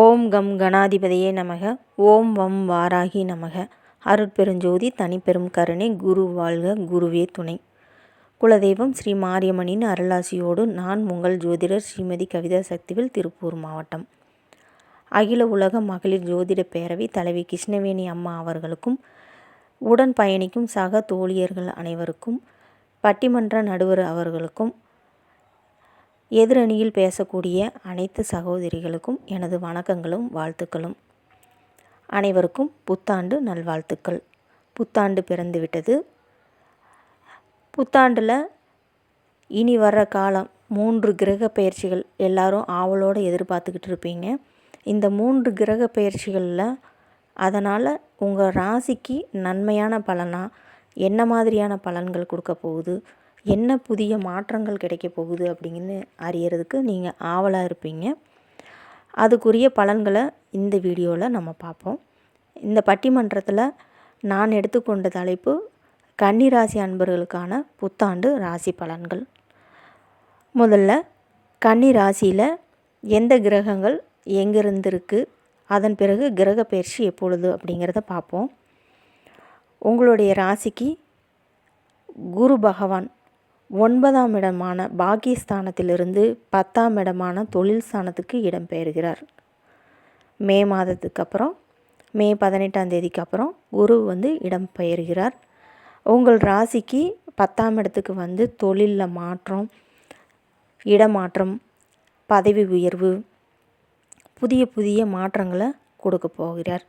ஓம் come கணாதிபதியே நமக. ஓம் வம் வாராகி நமக. அருட்பெருஞ்சோதி தனிப்பெரும் கருணை. குரு வாழ்க, குருவே துணை. குலதெய்வம் ஸ்ரீ மாரியம்மனின் அருளாசியோடு நான் உங்கள் ஜோதிடர் ஸ்ரீமதி கவிதா சக்திவேல், திருப்பூர் மாவட்டம். அகில உலக மகளிர் ஜோதிட பேரவை தலைவி கிருஷ்ணவேணி அம்மா அவர்களுக்கும், உடன் பயணிக்கும் சக தோழியர்கள் அனைவருக்கும், பட்டிமன்ற நடுவர் அவர்களுக்கும், எதிரணியில் பேசக்கூடிய அனைத்து சகோதரிகளுக்கும் எனது வணக்கங்களும் வாழ்த்துக்களும். அனைவருக்கும் புத்தாண்டு நல்வாழ்த்துக்கள். புத்தாண்டு பிறந்துவிட்டது. புத்தாண்டில் இனி வர்ற காலம் 3 கிரக பயிற்சிகள் எல்லாரும் ஆவலோடு எதிர்பார்த்துக்கிட்டு இருப்பீங்க. இந்த 3 கிரக பயிற்சிகளில் அதனால் உங்கள் ராசிக்கு நன்மையான பலனா, என்ன மாதிரியான பலன்கள் கொடுக்க போகுது, என்ன புதிய மாற்றங்கள் கிடைக்க போகுது அப்படின்னு அறியறதுக்கு நீங்கள் ஆவலாக இருப்பீங்க. அதுக்குரிய பலன்களை இந்த வீடியோவில் நம்ம பார்ப்போம். இந்த பட்டிமன்றத்தில் நான் எடுத்துக்கொண்ட தலைப்பு கன்னிராசி அன்பர்களுக்கான புத்தாண்டு ராசி பலன்கள். முதல்ல கன்னிராசியில் எந்த கிரகங்கள் எங்கிருந்திருக்கு, அதன் பிறகு கிரக பயிற்சி எப்பொழுது அப்படிங்கிறத பார்ப்போம். உங்களுடைய ராசிக்கு குரு பகவான் 9ஆம் இடமான பாக்கியஸ்தானத்திலிருந்து 10ஆம் இடமான தொழில் ஸ்தானத்துக்கு இடம்பெயர்கிறார். மே மாதத்துக்கு அப்புறம், மே 18ஆம் தேதிக்கு அப்புறம் குரு இடம்பெயர்கிறார். உங்கள் ராசிக்கு 10ஆம் இடத்துக்கு தொழிலில் மாற்றம், இடமாற்றம், பதவி உயர்வு, புதிய புதிய மாற்றங்களை கொடுக்க போகிறார்.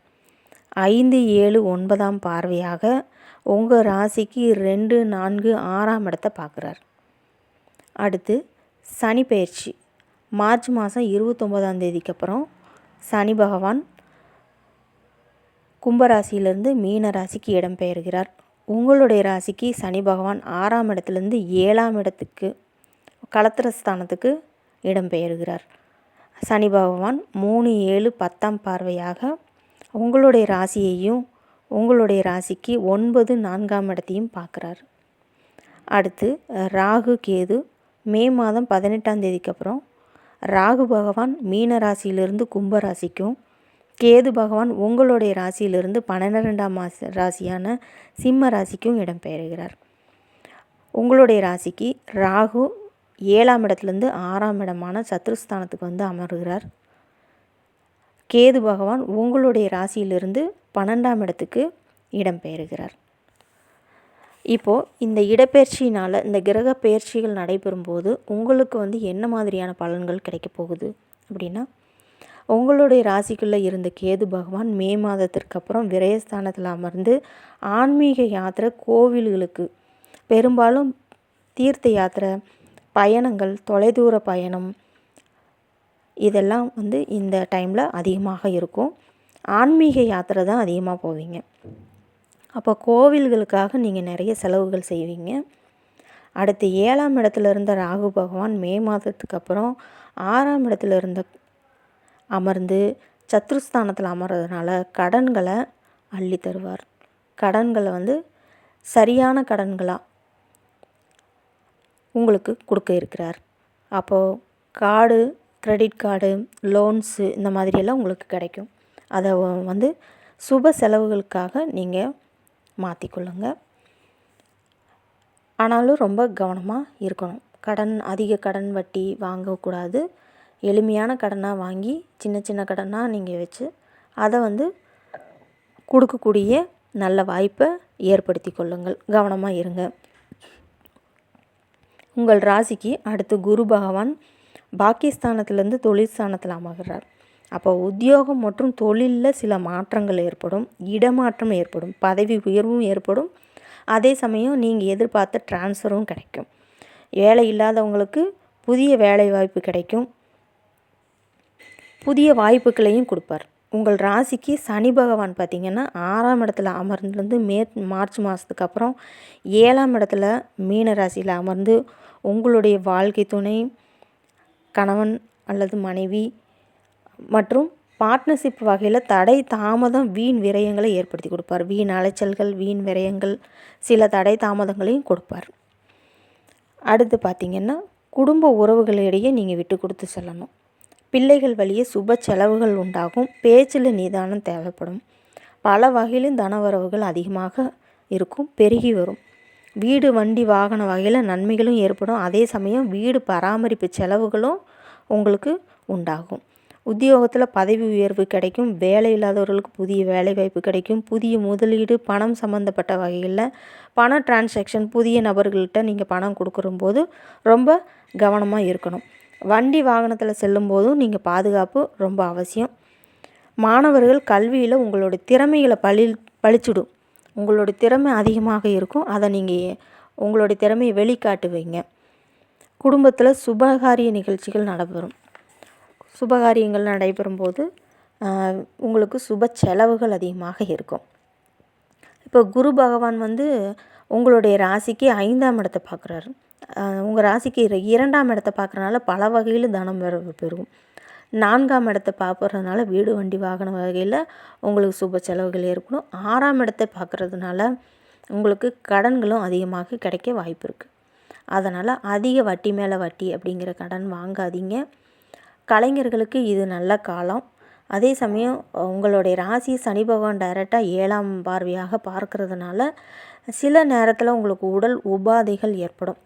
5, 7, 9ஆம் பார்வையாக உங்கள் ராசிக்கு 2, 4, 6ஆம் இடத்தை பார்க்குறார். அடுத்து சனி பயிற்சி. மார்ச் மாதம் 29ஆம் தேதிக்கு அப்புறம் சனி பகவான் கும்பராசியிலிருந்து மீன ராசிக்கு இடம்பெயர்கிறார். உங்களுடைய ராசிக்கு சனி பகவான் 6ஆம் இடத்துலேருந்து 7ஆம் இடத்துக்கு களத்திரஸ்தானத்துக்கு இடம்பெயர்கிறார். சனி பகவான் 3, 7, 10ஆம் பார்வையாக உங்களுடைய ராசியையும் உங்களுடைய ராசிக்கு 9, 4ஆம் இடத்தையும் பார்க்குறார். அடுத்து ராகு கேது. மே மாதம் 18ஆம் தேதிக்கு அப்புறம் ராகு பகவான் மீன ராசியிலிருந்து கும்ப ராசிக்கும், கேது பகவான் உங்களுடைய ராசியிலிருந்து 12ஆம் ராசியான சிம்ம ராசிக்கும் இடம்பெயர்கிறார். உங்களுடைய ராசிக்கு ராகு 7ஆம் இடத்துலேருந்து 6ஆம் இடமான சத்ருஸ்தானத்துக்கு அமர்கிறார். கேது பகவான் உங்களுடைய ராசியிலிருந்து 12ஆம் இடத்துக்கு இடம்பெயர்கிறார். இப்போது இந்த இடப்பெயர்ச்சினால், இந்த கிரக பயிற்சிகள் நடைபெறும் போது உங்களுக்கு என்ன மாதிரியான பலன்கள் கிடைக்க போகுது அப்படின்னா, உங்களுடைய ராசிக்குள்ளே இருந்த கேது பகவான் மே மாதத்திற்கு அப்புறம் விரயஸ்தானத்தில் அமர்ந்து ஆன்மீக யாத்திரை, கோவில்களுக்கு, பெரும்பாலும் தீர்த்த யாத்திரை, பயணங்கள், தொலைதூர பயணம், இதெல்லாம் இந்த டைமில் அதிகமாக இருக்கும். ஆன்மீக யாத்திரை தான் அதிகமாக போவீங்க. அப்போ கோவில்களுக்காக நீங்கள் நிறைய செலவுகள் செய்வீங்க. அடுத்து 7ஆம் இடத்துல இருந்த ராகு பகவான் மே மாதத்துக்கு அப்புறம் 6ஆம் இடத்துல அமர்ந்து சத்ருஸ்தானத்தில் அமர்றதுனால கடன்களை அள்ளி தருவார். கடன்களை சரியான கடன்களாக உங்களுக்கு கொடுக்க இருக்கிறார். அப்போது கார்டு, கிரெடிட் கார்டு, லோன்ஸு இந்த மாதிரியெல்லாம் உங்களுக்கு கிடைக்கும். அதை சுப செலவுகளுக்காக நீங்கள் மாற்றிக்கொள்ளுங்க. ஆனாலும் ரொம்ப கவனமாக இருக்கணும். அதிக கடன் வட்டி வாங்கக்கூடாது. எளிமையான கடனாக வாங்கி சின்ன சின்ன கடனாக நீங்கள் வச்சு அதை கொடுக்கக்கூடிய நல்ல வாய்ப்பை ஏற்படுத்தி கொள்ளுங்கள். கவனமாக இருங்க. உங்கள் ராசிக்கு அடுத்து குரு பகவான் பாக்கியஸ்தானத்திலேருந்து தொழில் ஸ்தானத்தில் அமர்கிறார். அப்போ உத்தியோகம் மற்றும் தொழிலில் சில மாற்றங்கள் ஏற்படும், இடமாற்றம் ஏற்படும், பதவி உயர்வும் ஏற்படும். அதே சமயம் நீங்கள் எதிர்பார்த்த டிரான்ஸ்ஃபரும் கிடைக்கும். வேலை இல்லாதவங்களுக்கு புதிய வேலை வாய்ப்பு கிடைக்கும். புதிய வாய்ப்புகளையும் கொடுப்பார். உங்கள் ராசிக்கு சனி பகவான் பார்த்திங்கன்னா 6ஆம் இடத்துல அமர்ந்து மார்ச் மாதத்துக்கு அப்புறம் 7ஆம் இடத்துல மீன ராசியில் அமர்ந்து உங்களுடைய வாழ்க்கை துணை, கணவன் அல்லது மனைவி மற்றும் பார்ட்னர்ஷிப் வகையில் தடை தாமதம், வீண் விரயங்களை ஏற்படுத்தி கொடுப்பார். வீண் அலைச்சல்கள், வீண் விரயங்கள், சில தடை தாமதங்களையும் கொடுப்பார். அடுத்து பார்த்திங்கன்னா குடும்ப உறவுகளிடையே நீங்கள் விட்டு கொடுத்து செல்லணும். பிள்ளைகள் வழியே சுப செலவுகள் உண்டாகும். பேச்சில் நிதானம் தேவைப்படும். பல வகையிலும் தனவரவுகள் அதிகமாக இருக்கும், பெருகி வரும். வீடு வண்டி வாகன வகையில் நன்மைகளும் ஏற்படும். அதே சமயம் வீடு பராமரிப்பு செலவுகளும் உங்களுக்கு உண்டாகும். உத்தியோகத்தில் பதவி உயர்வு கிடைக்கும். வேலை இல்லாதவர்களுக்கு புதிய வேலை வாய்ப்பு கிடைக்கும். புதிய முதலீடு, பணம் சம்மந்தப்பட்ட வகையில் பண டிரான்சாக்ஷன், புதிய நபர்கள்கிட்ட நீங்கள் பணம் கொடுக்கும்போது ரொம்ப கவனமாக இருக்கணும். வண்டி வாகனத்தில் செல்லும்போதும் நீங்கள் பாதுகாப்பு ரொம்ப அவசியம். மாணவர்கள் கல்வியில் உங்களுடைய திறமைகளை பளிச்சிடும். உங்களுடைய திறமை அதிகமாக இருக்கும். அதை நீங்கள் உங்களுடைய திறமையை வெளிக்காட்டுவீங்க. குடும்பத்தில் சுபகாரிய நிகழ்ச்சிகள் நடைபெறும். சுபகாரியங்கள் நடைபெறும்போது உங்களுக்கு சுப செலவுகள் அதிகமாக இருக்கும். இப்போ குரு பகவான் உங்களுடைய ராசிக்கு 5ஆம் இடத்தை பார்க்குறாரு. உங்கள் ராசிக்கு 2ஆம் இடத்தை பார்க்குறதுனால பல வகையில் தனம் பெருகும். 4ஆம் இடத்தை பார்க்குறதுனால வீடு வண்டி வாகன வகையில் உங்களுக்கு சுப செலவுகள் ஏற்படும். 6ஆம் இடத்தை பார்க்குறதுனால உங்களுக்கு கடன்களும் அதிகமாக கிடைக்க வாய்ப்பு இருக்குது. அதனால் அதிக வட்டி மேலே வட்டி அப்படிங்கிற கடன் வாங்காதீங்க. கலைஞர்களுக்கு இது நல்ல காலம். அதே சமயம் உங்களுடைய ராசி சனி பகவான் டைரெக்டாக 7ஆம் பார்வையாக பார்க்கறதுனால சில நேரத்தில் உங்களுக்கு உடல் உபாதைகள் ஏற்படும்.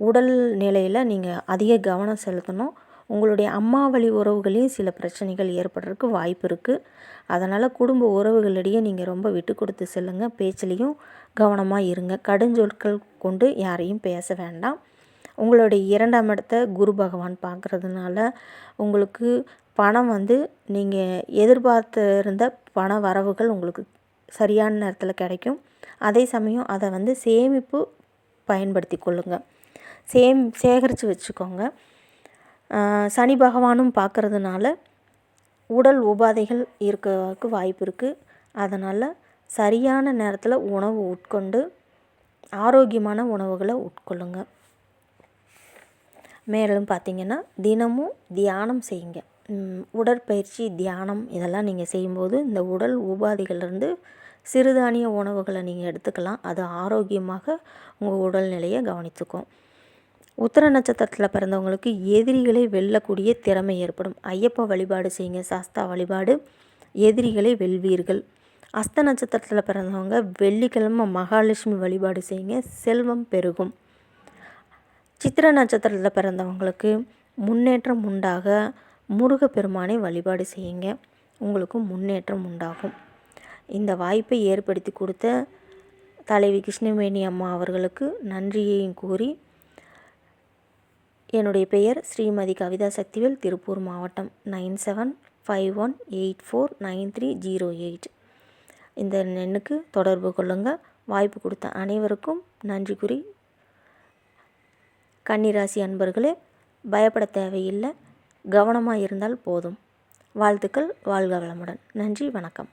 உடல் நிலையில் நீங்கள் அதிக கவனம் செலுத்தணும். உங்களுடைய அம்மா வழி உறவுகளையும் சில பிரச்சனைகள் ஏற்படுறதுக்கு வாய்ப்பு இருக்குது. அதனால் குடும்ப உறவுகளிடையே நீங்கள் ரொம்ப விட்டு கொடுத்து செல்லுங்கள். பேச்சிலையும் கவனமாக இருங்க. கடுஞ்சொற்கள் கொண்டு யாரையும் பேச வேண்டாம். உங்களுடைய 2ஆம் இடத்தை குரு பகவான் பார்க்குறதுனால உங்களுக்கு பணம் நீங்கள் எதிர்பார்த்திருந்த பண வரவுகள் உங்களுக்கு சரியான நேரத்தில் கிடைக்கும். அதே சமயம் அதை சேமிப்பு பயன்படுத்தி கொள்ளுங்கள். சேகரித்து வச்சுக்கோங்க. சனி பகவானும் பார்க்குறதுனால உடல் உபாதைகள் இருக்கிறதுக்கு வாய்ப்பு இருக்குது. அதனால் சரியான நேரத்தில் உணவு உட்கொண்டு ஆரோக்கியமான உணவுகளை உட்கொள்ளுங்க. மேலும் பார்த்திங்கன்னா தினமும் தியானம் செய்யுங்க. உடற்பயிற்சி, தியானம் இதெல்லாம் நீங்கள் செய்யும்போது இந்த உடல் உபாதைகள்லேருந்து சிறுதானிய உணவுகளை நீங்கள் எடுத்துக்கலாம். அது ஆரோக்கியமாக உங்கள் உடல்நிலையை கவனித்துக்கும். உத்திர நட்சத்திரத்தில் பிறந்தவங்களுக்கு எதிரிகளை வெல்லக்கூடிய திறமை ஏற்படும். ஐயப்ப வழிபாடு செய்யுங்க. சாஸ்தா வழிபாடு, எதிரிகளை வெல்வீர்கள். அஸ்த நட்சத்திரத்தில் பிறந்தவங்க வெள்ளிக்கிழமை மகாலட்சுமி வழிபாடு செய்யுங்க. செல்வம் பெருகும். சித்திர நட்சத்திரத்தில் பிறந்தவங்களுக்கு முன்னேற்றம் உண்டாக முருகப்பெருமானை வழிபாடு செய்யுங்க. உங்களுக்கு முன்னேற்றம் உண்டாகும். இந்த வாய்ப்பை ஏற்படுத்தி கொடுத்த தலைவி கிருஷ்ணவேணி அம்மா அவர்களுக்கு நன்றியையும் கூறி, என்னுடைய பெயர் ஸ்ரீமதி கவிதா சக்திவேல், திருப்பூர் மாவட்டம் 9751849308. இந்த எண்ணுக்கு தொடர்பு கொள்ளுங்கள். வாய்ப்பு கொடுத்த அனைவருக்கும் நன்றி கூறி, கன்னிராசி அன்பர்களே, பயப்பட தேவையில்லை. கவனமாக இருந்தால் போதும். வாழ்த்துக்கள். வாழ்க வளமுடன். நன்றி, வணக்கம்.